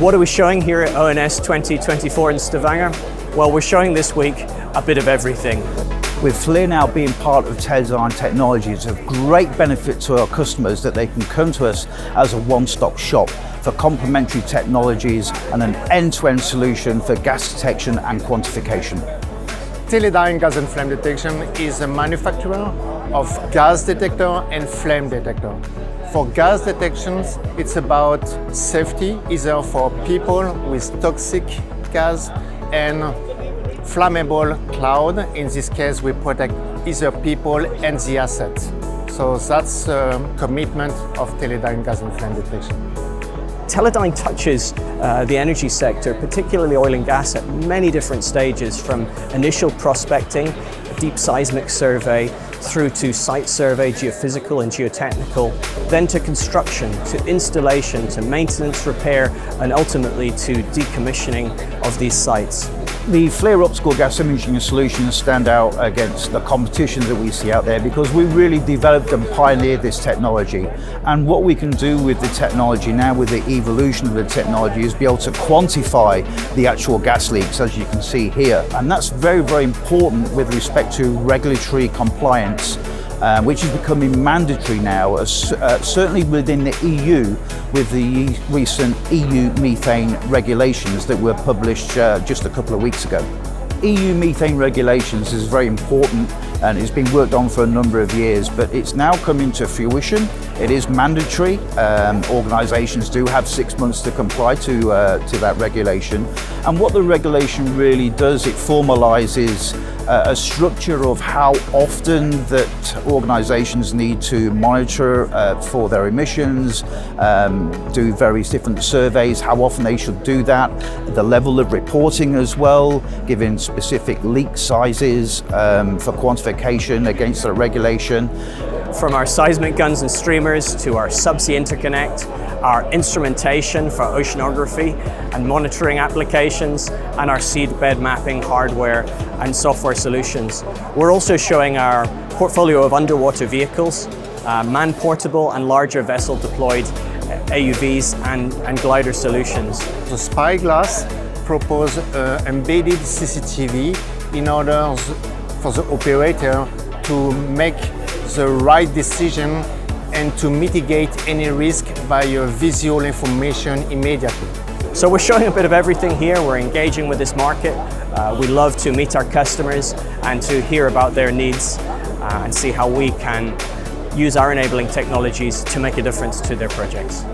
What are we showing here at ONS 2024 in Stavanger? Well, we're showing this week a bit of everything. With FLIR now being part of Teledyne Technologies, it's of great benefit to our customers that they can come to us as a one-stop shop for complementary technologies and an end-to-end solution for gas detection and quantification. Teledyne Gas and Flame Detection is a manufacturer of gas detector and flame detector. For gas detections, it's about safety, either for people with toxic gas and flammable cloud. In this case, we protect either people and the assets. So that's the commitment of Teledyne Gas and Flame Detection. Teledyne touches the energy sector, particularly oil and gas, at many different stages, from initial prospecting, a deep seismic survey, through to site survey, geophysical and geotechnical, then to construction, to installation, to maintenance, repair, and ultimately to decommissioning of these sites. The FLIR optical gas imaging solutions stand out against the competition that we see out there because we really developed and pioneered this technology. And what we can do with the technology now, with the evolution of the technology, is be able to quantify the actual gas leaks, as you can see here. And that's very, very important with respect to regulatory compliance, which is becoming mandatory now, certainly within the EU, with the recent EU Methane Regulations that were published just a couple of weeks ago. EU Methane Regulations is very important and it's been worked on for a number of years, but it's now coming to fruition. It is mandatory. Organisations do have 6 months to comply to that regulation. And what the regulation really does, it formalises a structure of how often that organisations need to monitor for their emissions, do various different surveys, how often they should do that, the level of reporting as well, giving specific leak sizes for quantification against the regulation. From our seismic guns and streamers to our subsea interconnect, our instrumentation for oceanography and monitoring applications, and our seedbed mapping hardware and software solutions. We're also showing our portfolio of underwater vehicles, man-portable and larger vessel-deployed AUVs and glider solutions. The Spyglass proposes embedded CCTV in order for the operator to make the right decision and to mitigate any risk by your visual information immediately. So we're showing a bit of everything here. We're engaging with this market. We love to meet our customers and to hear about their needs and see how we can use our enabling technologies to make a difference to their projects.